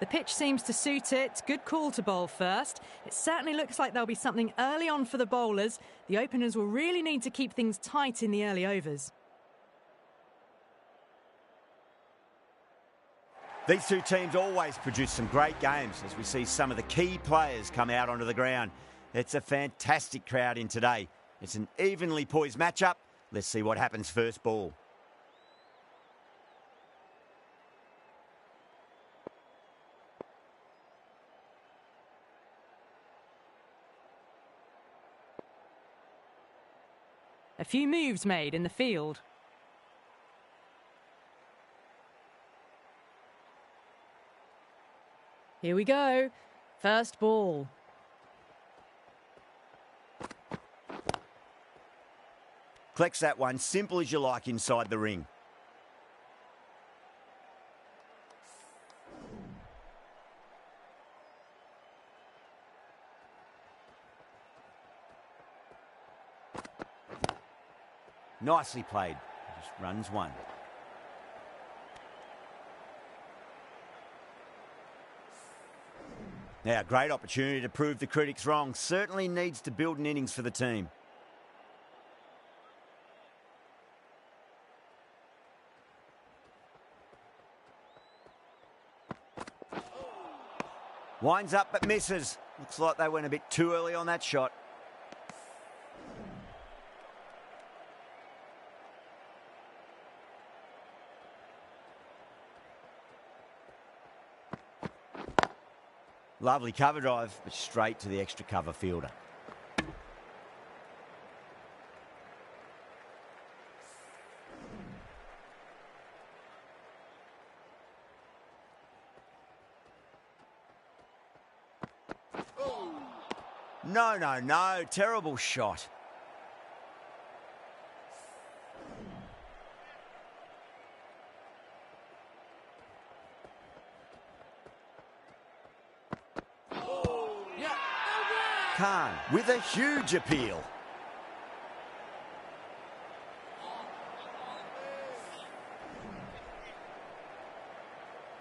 The pitch seems to suit it. Good call to bowl first. It certainly looks like there'll be something early on for the bowlers. The openers will really need to keep things tight in the early overs. These two teams always produce some great games as we see some of the key players come out onto the ground. It's a fantastic crowd in today. It's an evenly poised matchup. Let's see what happens first ball. A few moves made in the field. Here we go. First ball. Collects that one, simple as you like inside the ring. Nicely played. Just runs one. Now, great opportunity to prove the critics wrong. Certainly needs to build an innings for the team. Winds up but misses. Looks like they went a bit too early on that shot. Lovely cover drive, but straight to the extra cover fielder. No. Terrible shot. Khan with a huge appeal.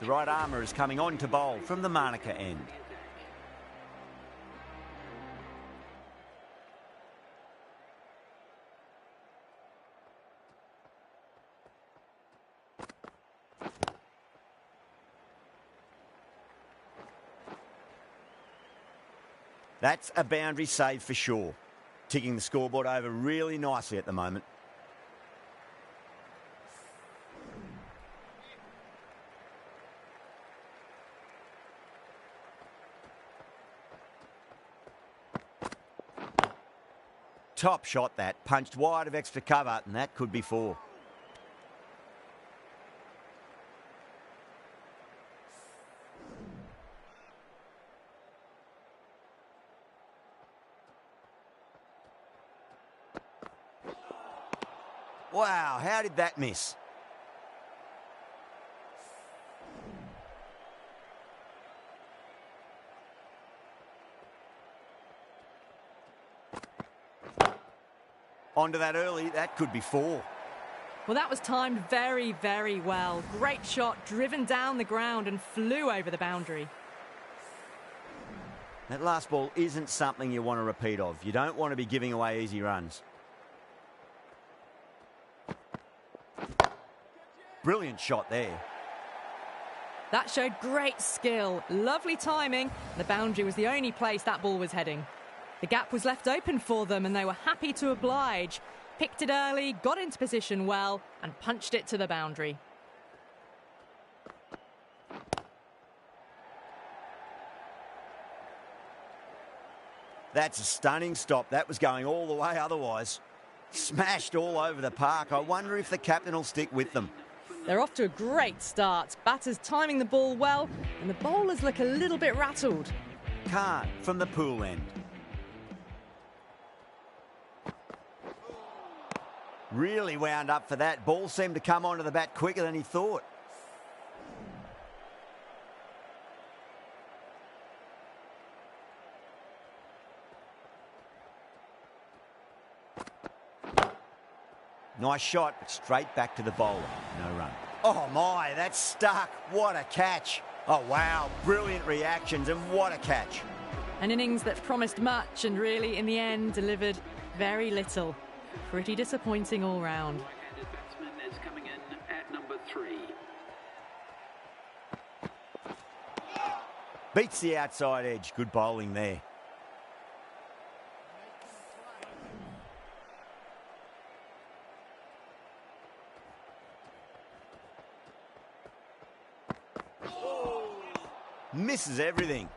The right armour is coming on to bowl from the Manuka end. That's a boundary save for sure. Ticking the scoreboard over really nicely at the moment. Top shot that, punched wide of extra cover, and that could be four. Wow, how did that miss? Onto that early, that could be four. Well, that was timed very, very well. Great shot, driven down the ground and flew over the boundary. That last ball isn't something you want to repeat of. You don't want to be giving away easy runs. Brilliant shot there. That showed great skill, lovely timing. The boundary was the only place that ball was heading. The gap was left open for them and they were happy to oblige. Picked it early, got into position well and punched it to the boundary. That's a stunning stop. That was going all the way otherwise. Smashed all over the park. I wonder if the captain will stick with them. They're off to a great start. Batters timing the ball well, and the bowlers look a little bit rattled. Khan from the pool end. Really wound up for that. Ball seemed to come onto the bat quicker than he thought. Nice shot, but straight back to the bowler. No run. Oh my, that's stuck. What a catch. Oh, wow. Brilliant reactions, and what a catch. An innings that promised much and really, in the end, delivered very little. Pretty disappointing all round. Right-handed batsman is coming in at number 3. Beats the outside edge. Good bowling there. Misses everything.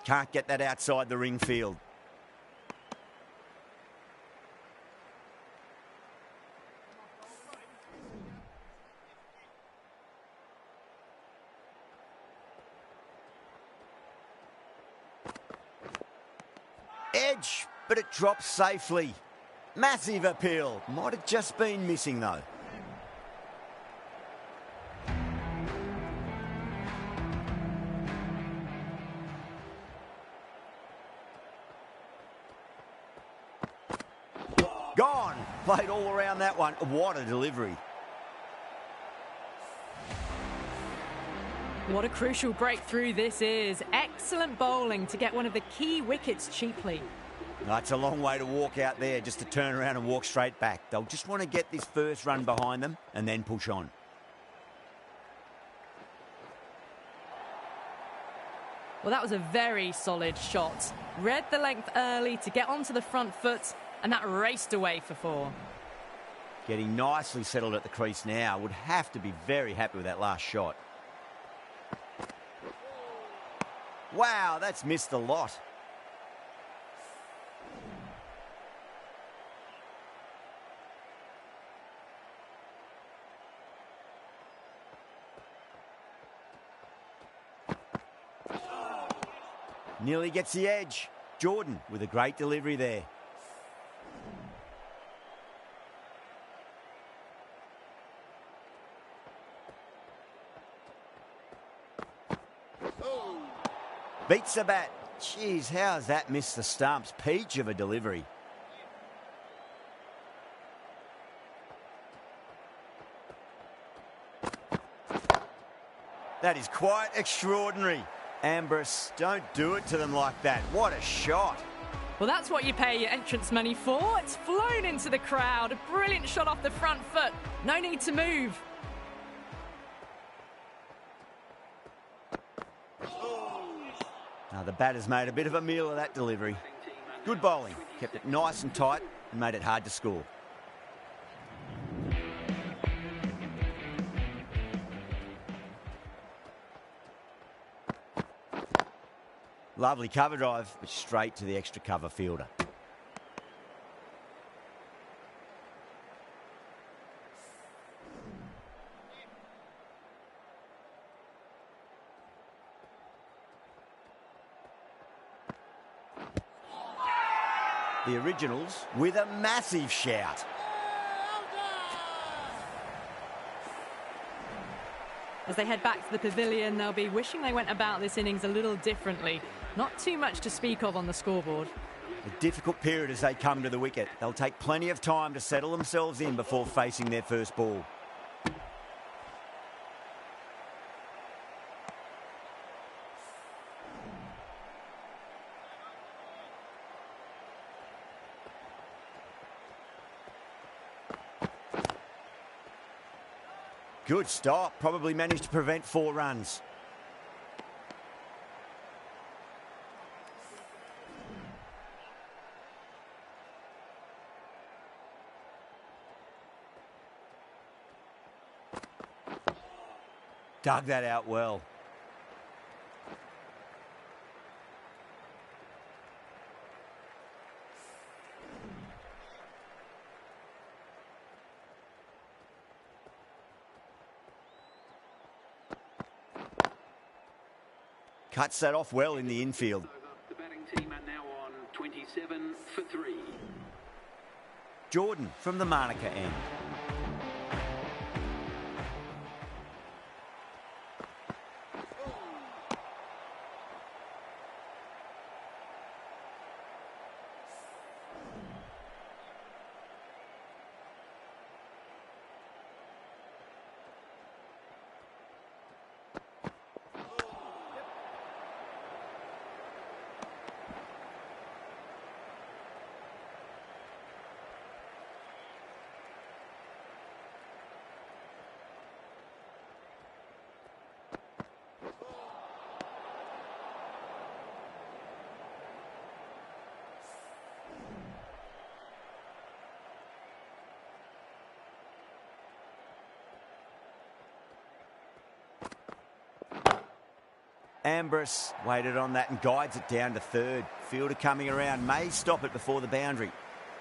Can't get that outside the ring field. Edge, but it drops safely. Massive appeal. Might have just been missing though. Gone. Played all around that one. What a delivery. What a crucial breakthrough this is. Excellent bowling to get one of the key wickets cheaply. That's a long way to walk out there just to turn around and walk straight back. They'll just want to get this first run behind them and then push on. Well, that was a very solid shot. Read the length early to get onto the front foot, and that raced away for 4. Getting nicely settled at the crease now. Would have to be very happy with that last shot. Wow, that's missed a lot. Nearly gets the edge. Jordan with a great delivery there. Beats the bat. Jeez, how's that missed the stumps? Peach of a delivery. That is quite extraordinary. Ambrose, don't do it to them like that. What a shot. Well, that's what you pay your entrance money for. It's flown into the crowd. A brilliant shot off the front foot. No need to move. Now the batter's made a bit of a meal of that delivery. Good bowling. Kept it nice and tight and made it hard to score. Lovely cover drive, but straight to the extra cover fielder. The Originals with a massive shout. As they head back to the pavilion, they'll be wishing they went about this innings a little differently. Not too much to speak of on the scoreboard. A difficult period as they come to the wicket. They'll take plenty of time to settle themselves in before facing their first ball. Good stop. Probably managed to prevent 4 runs. Dug that out well. Cuts that off well in the infield. The batting team are now on 27 for 3. Jordan from the Monica end. Ambrose waited on that and guides it down to third. Fielder coming around, may stop it before the boundary.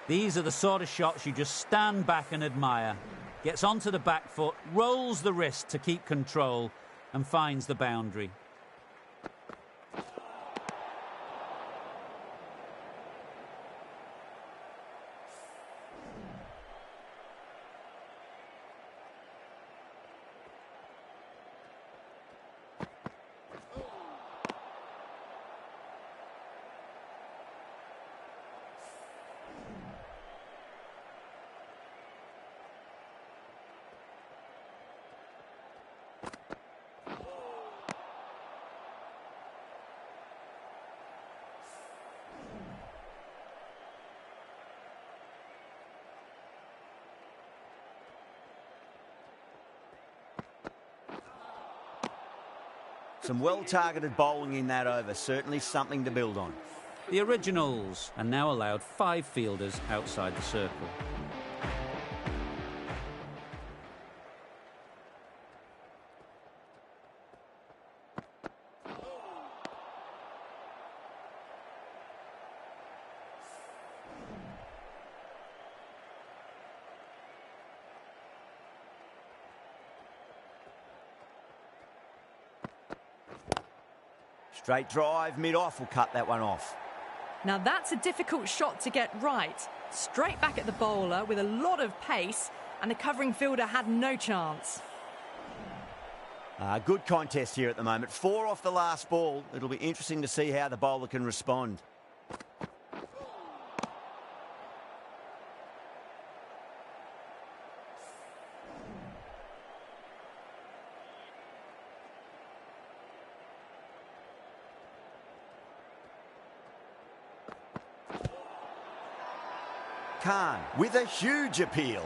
These are the sort of shots you just stand back and admire. Gets onto the back foot, rolls the wrist to keep control and finds the boundary. Some well-targeted bowling in that over. Certainly something to build on. The Originals are now allowed 5 fielders outside the circle. Straight drive, mid-off will cut that one off. Now that's a difficult shot to get right. Straight back at the bowler with a lot of pace, and the covering fielder had no chance. Good contest here at the moment. 4 off the last ball. It'll be interesting to see how the bowler can respond. Khan with a huge appeal.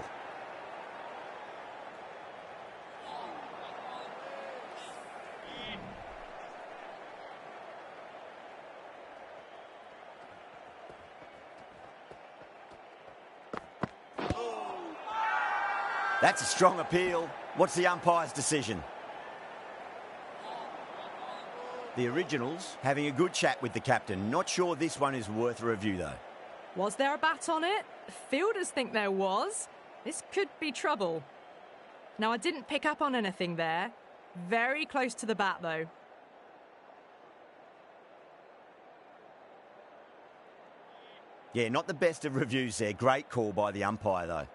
That's a strong appeal. What's the umpire's decision? The Originals having a good chat with the captain. Not sure this one is worth a review, though. Was there a bat on it? Fielders think there was. This could be trouble. Now, I didn't pick up on anything there. Very close to the bat, though. Yeah, not the best of reviews there. Great call by the umpire, though.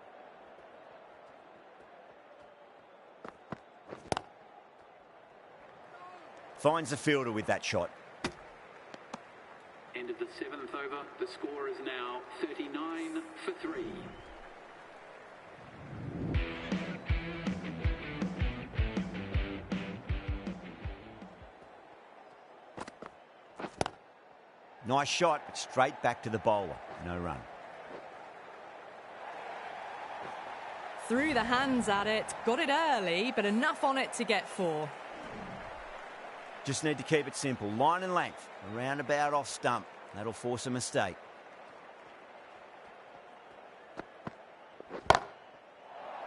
Finds the fielder with that shot. End of the 7th over. The score is now 39 for 3. Nice shot, but straight back to the bowler. No run. Threw the hands at it, got it early, but enough on it to get 4. Just need to keep it simple. Line and length. Around about off stump. That'll force a mistake.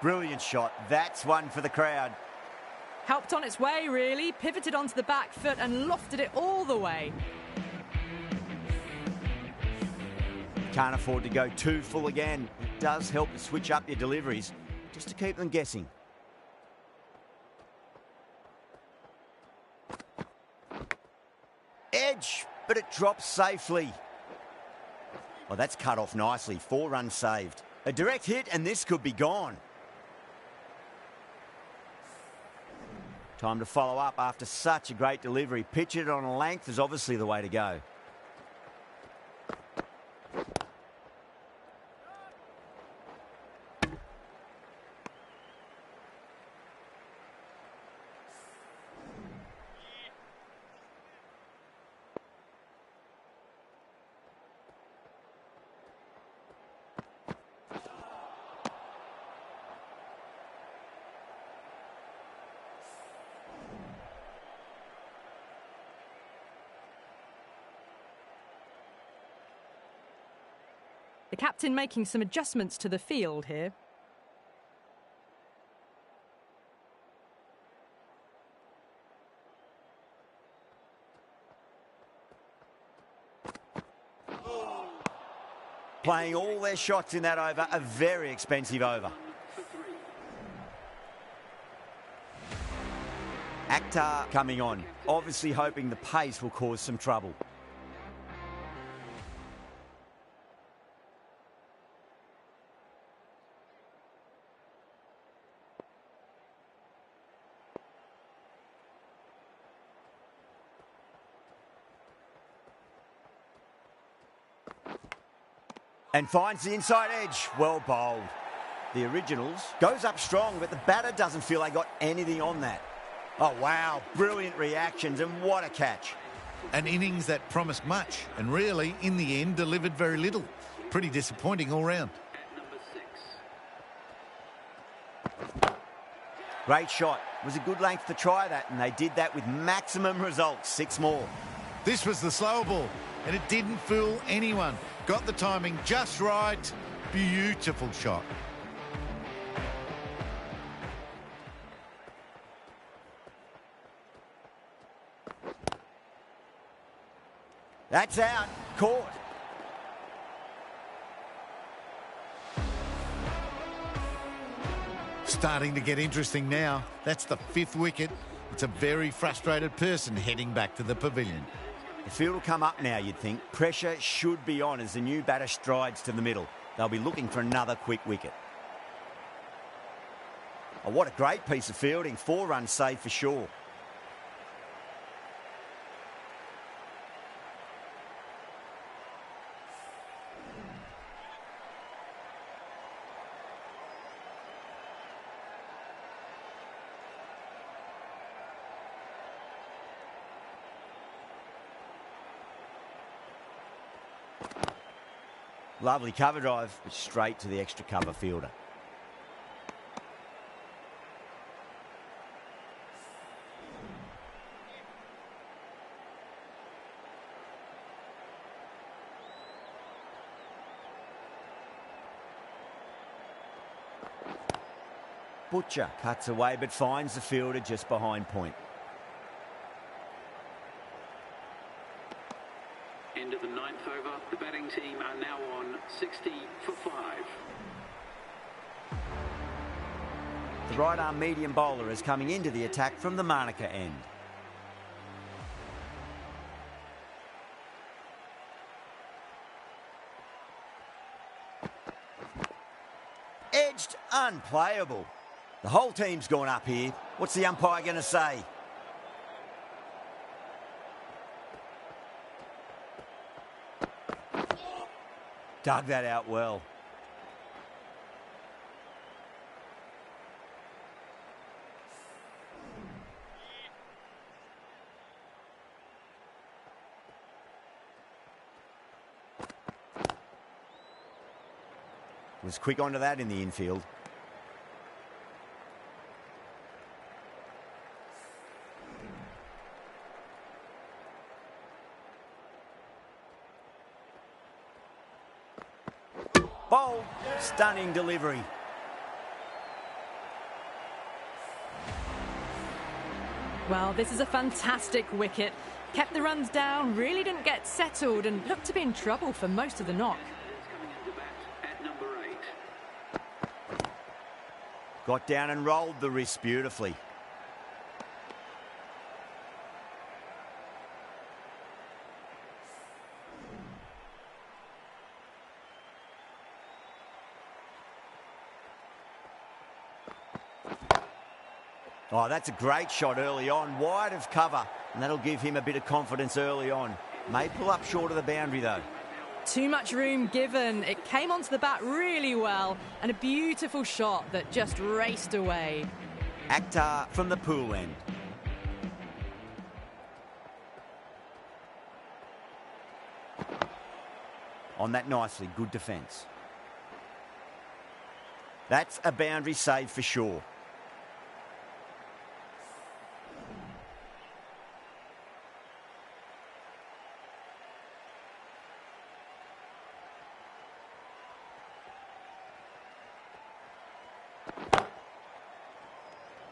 Brilliant shot. That's one for the crowd. Helped on its way, really. Pivoted onto the back foot and lofted it all the way. Can't afford to go too full again. It does help to switch up your deliveries, just to keep them guessing. Edge, but it drops safely. Well, that's cut off nicely. 4 runs saved. A direct hit, and this could be gone. Time to follow up after such a great delivery. Pitch it on a length is obviously the way to go. The captain making some adjustments to the field here. playing all their shots in that over, a very expensive over. For 3. Akhtar coming on, obviously hoping the pace will cause some trouble. And finds the inside edge. Well bowled. The Originals goes up strong, but the batter doesn't feel they got anything on that. Oh, wow. Brilliant reactions, and what a catch. An innings that promised much and really, in the end, delivered very little. Pretty disappointing all round. At number 6. Great shot. It was a good length to try that, and they did that with maximum results. 6 more. This was the slower ball, and it didn't fool anyone. Got the timing just right. Beautiful shot. That's out. Caught. Starting to get interesting now. That's the 5th wicket. It's a very frustrated person heading back to the pavilion. The field will come up now, you'd think. Pressure should be on as the new batter strides to the middle. They'll be looking for another quick wicket. Oh, what a great piece of fielding. 4 runs saved for Shaw. Lovely cover drive, but straight to the extra cover fielder. Butcher cuts away but finds the fielder just behind point. End of the 9th over. The batting team are now on 60 for 5. The right-arm medium bowler is coming into the attack from the Manuka end. Edged, unplayable. The whole team's gone up here. What's the umpire going to say? Dug that out well. Was quick onto that in the infield. Bold, stunning delivery. Well, this is a fantastic wicket. Kept the runs down, really didn't get settled and looked to be in trouble for most of the knock. Coming into bat at number 8. Got down and rolled the wrist beautifully. Oh, that's a great shot early on, wide of cover, and that'll give him a bit of confidence early on. May pull up short of the boundary, though. Too much room given. It came onto the bat really well, and a beautiful shot that just raced away. Akhtar from the pool end. On that nicely, good defence. That's a boundary save for Shaw.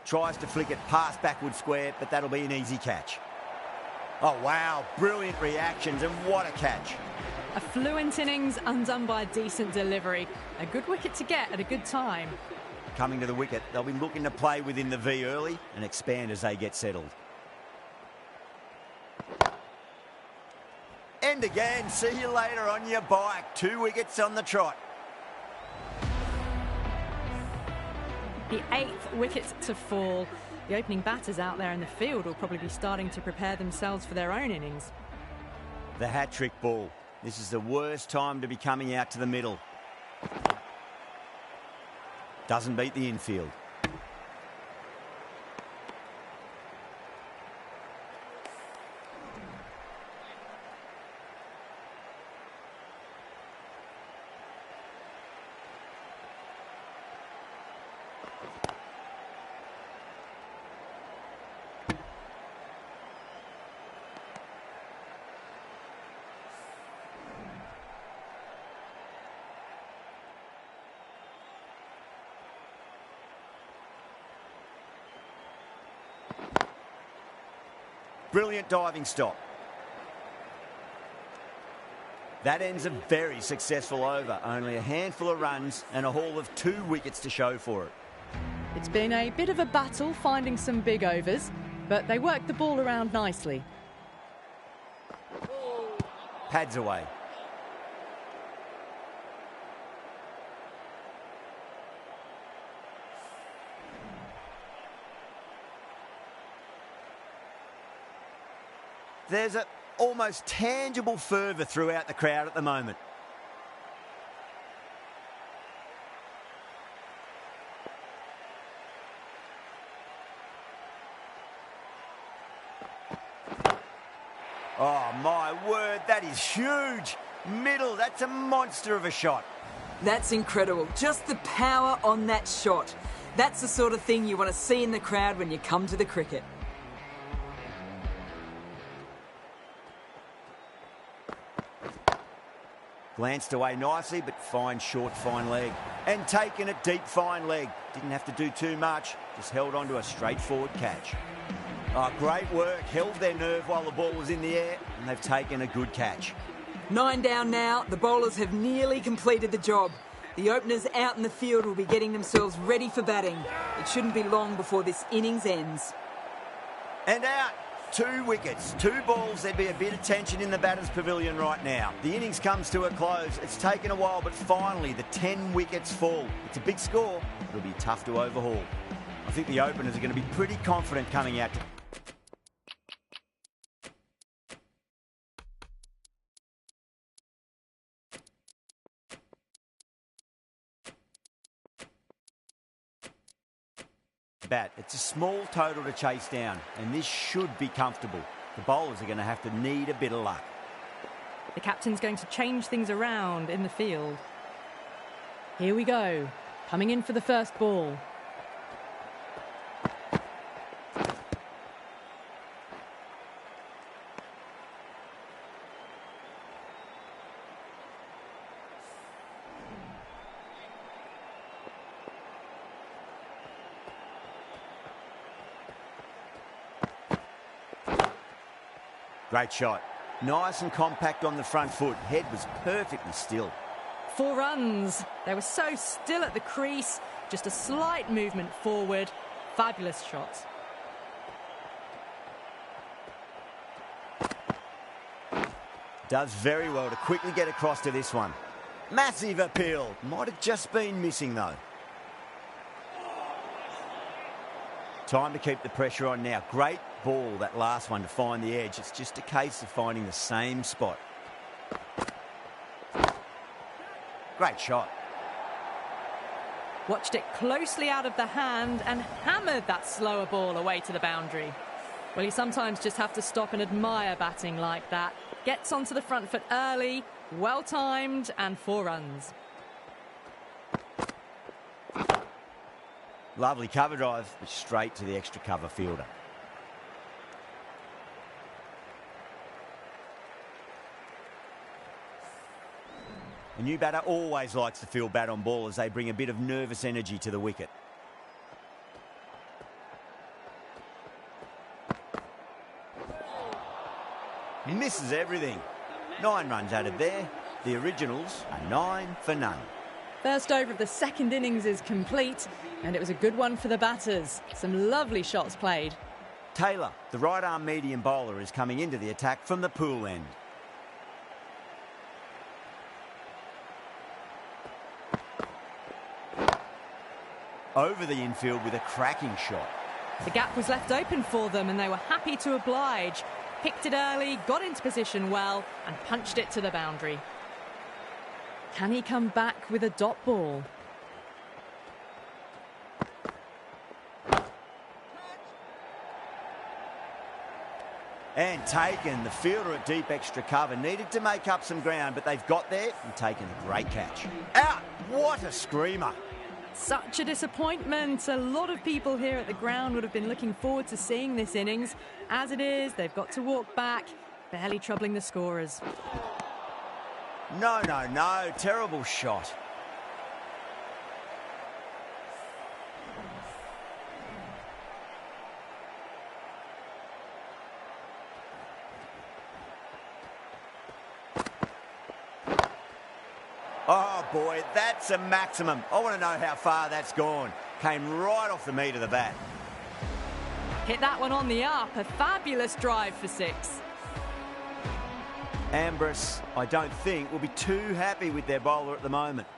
Tries to flick it past backward square, but that'll be an easy catch. Oh, wow. Brilliant reactions, and what a catch. A fluent innings undone by a decent delivery. A good wicket to get at a good time. Coming to the wicket, they'll be looking to play within the V early and expand as they get settled. And again, see you later on your bike. 2 wickets on the trot. The 8th wicket to fall. The opening batters out there in the field will probably be starting to prepare themselves for their own innings. The hat-trick ball. This is the worst time to be coming out to the middle. Doesn't beat the infield. Brilliant diving stop. That ends a very successful over. Only a handful of runs and a haul of 2 wickets to show for it. It's been a bit of a battle finding some big overs, but they worked the ball around nicely. Pads away. There's an almost tangible fervour throughout the crowd at the moment. Oh, my word, that is huge. Middle, that's a monster of a shot. That's incredible. Just the power on that shot. That's the sort of thing you want to see in the crowd when you come to the cricket. Glanced away nicely, but fine short, fine leg. And taken it deep, fine leg. Didn't have to do too much, just held on to a straightforward catch. Oh, great work, held their nerve while the ball was in the air, and they've taken a good catch. 9 down now, the bowlers have nearly completed the job. The openers out in the field will be getting themselves ready for batting. It shouldn't be long before this innings ends. And out. 2 wickets, 2 balls. There'd be a bit of tension in the batter's pavilion right now. The innings comes to a close. It's taken a while, but finally the 10 wickets fall. It's a big score. It'll be tough to overhaul. I think the openers are going to be pretty confident coming out to... bat. It's a small total to chase down, and this should be comfortable. The bowlers are going to have to need a bit of luck. The captain's going to change things around in the field. Here we go. Coming in for the first ball. Great shot. Nice and compact on the front foot. Head was perfectly still. 4 runs. They were so still at the crease. Just a slight movement forward. Fabulous shot. Does very well to quickly get across to this one. Massive appeal. Might have just been missing though. Time to keep the pressure on now. Great ball, that last one, to find the edge. It's just a case of finding the same spot. Great shot. Watched it closely out of the hand and hammered that slower ball away to the boundary. Well, you sometimes just have to stop and admire batting like that. Gets onto the front foot early, well timed, and 4 runs. Lovely cover drive, but straight to the extra cover fielder. A new batter always likes to field bat on ball as they bring a bit of nervous energy to the wicket. Misses everything. 9 runs added there. The Originals are 9 for none. First over of the second innings is complete, and it was a good one for the batters. Some lovely shots played. Taylor, the right-arm medium bowler, is coming into the attack from the pool end. Over the infield with a cracking shot. The gap was left open for them and they were happy to oblige. Picked it early, got into position well and punched it to the boundary. Can he come back with a dot ball? And taken. The fielder at deep extra cover needed to make up some ground, but they've got there and taken a great catch. Out! What a screamer! Such a disappointment. A lot of people here at the ground would have been looking forward to seeing this innings. As it is, they've got to walk back, barely troubling the scorers. No. Terrible shot. Oh, boy, that's a maximum. I want to know how far that's gone. Came right off the meat of the bat. Hit that one on the up. A fabulous drive for 6. Ambrose, I don't think, will be too happy with their bowler at the moment.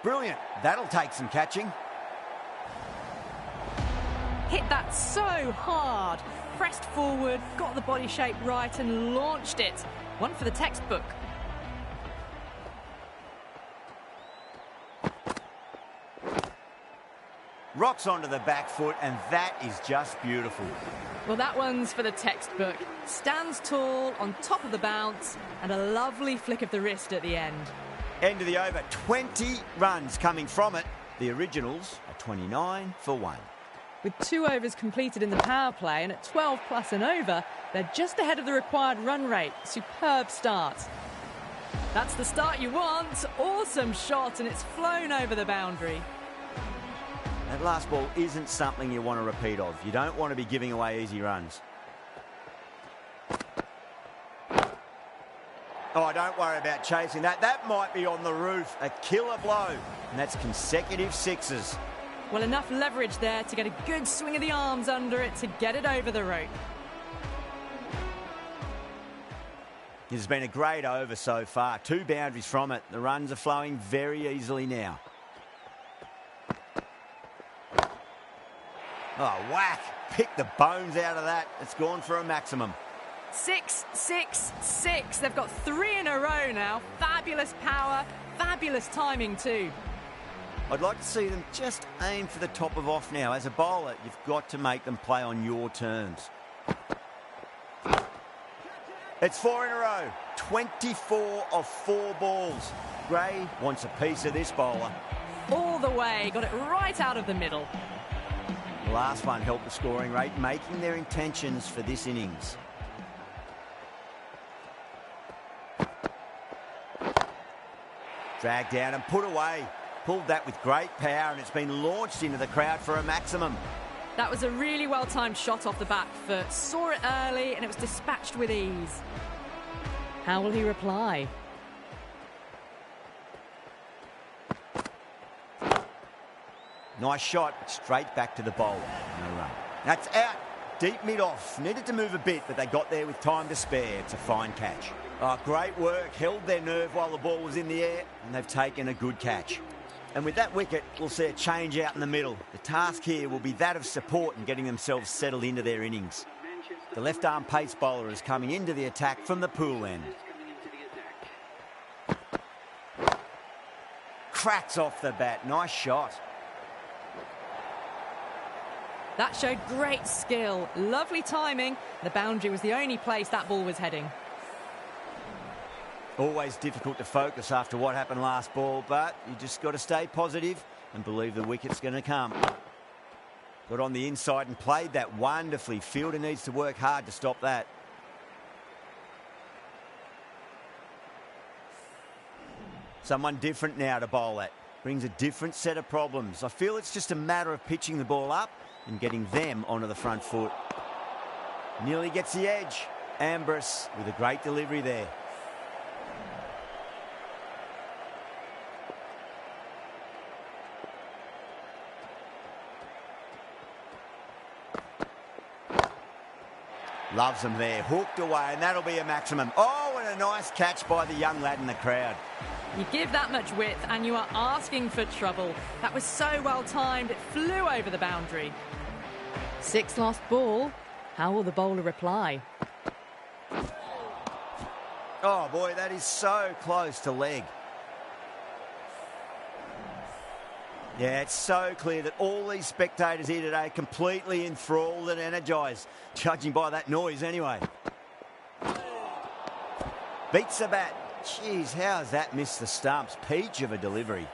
Brilliant. That'll take some catching. Hit that so hard. Pressed forward, got the body shape right and launched it. One for the textbook. Rocks onto the back foot, and that is just beautiful. Well, that one's for the textbook. Stands tall, on top of the bounce, and a lovely flick of the wrist at the end. End of the over. 20 runs coming from it. The Originals are 29 for 1. With 2 overs completed in the power play and at 12 plus and over, they're just ahead of the required run rate. Superb start. That's the start you want. Awesome shot, and it's flown over the boundary. That last ball isn't something you want to repeat of. You don't want to be giving away easy runs. Oh, don't worry about chasing that. That might be on the roof. A killer blow. And that's consecutive 6s. Well, enough leverage there to get a good swing of the arms under it to get it over the rope. It's been a great over so far. 2 boundaries from it. The runs are flowing very easily now. Oh, whack. Pick the bones out of that. It's gone for a maximum. 6, 6, 6. They've got 3 in a row now. Fabulous power, fabulous timing too. I'd like to see them just aim for the top of off now. As a bowler, you've got to make them play on your terms. It's 4 in a row. 24 of 4 balls. Gray wants a piece of this bowler. All the way, got it right out of the middle. The last one helped the scoring rate, making their intentions for this innings. Dragged down and put away. Pulled that with great power, and it's been launched into the crowd for a maximum. That was a really well-timed shot off the back foot. Saw it early, and it was dispatched with ease. How will he reply? Nice shot, straight back to the bowler. No run. That's out. Deep mid-off. Needed to move a bit, but they got there with time to spare. It's a fine catch. Oh, great work. Held their nerve while the ball was in the air, and they've taken a good catch. And with that wicket, we'll see a change out in the middle. The task here will be that of support and getting themselves settled into their innings. The left-arm pace bowler is coming into the attack from the pool end. Cracks off the bat. Nice shot. That showed great skill. Lovely timing. The boundary was the only place that ball was heading. Always difficult to focus after what happened last ball, but you just got to stay positive and believe the wicket's going to come. Got on the inside and played that wonderfully. Fielder needs to work hard to stop that. Someone different now to bowl at. Brings a different set of problems. I feel it's just a matter of pitching the ball up and getting them onto the front foot. Nearly gets the edge. Ambrose with a great delivery there. Loves them there, hooked away, and that'll be a maximum. Oh, and a nice catch by the young lad in the crowd. You give that much width and you are asking for trouble. That was so well timed, it flew over the boundary. 6 lost ball. How will the bowler reply? Oh boy, that is so close to leg. Yeah, it's so clear that all these spectators here today are completely enthralled and energised, judging by that noise anyway. Beats the bat. Jeez, how has that missed the stumps? Peach of a delivery.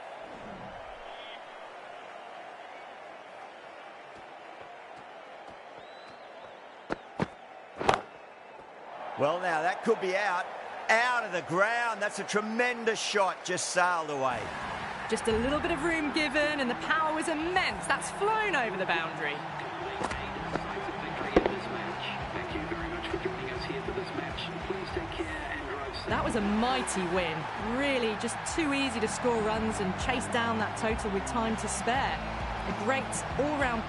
Well, now, that could be out. Out of the ground. That's a tremendous shot. Just sailed away. Just a little bit of room given and the power was immense. That's flown over the boundary. Thank you very much for joining us here for this match. Please take care and drive safe. That was a mighty win. Really just too easy to score runs and chase down that total with time to spare. A great all-round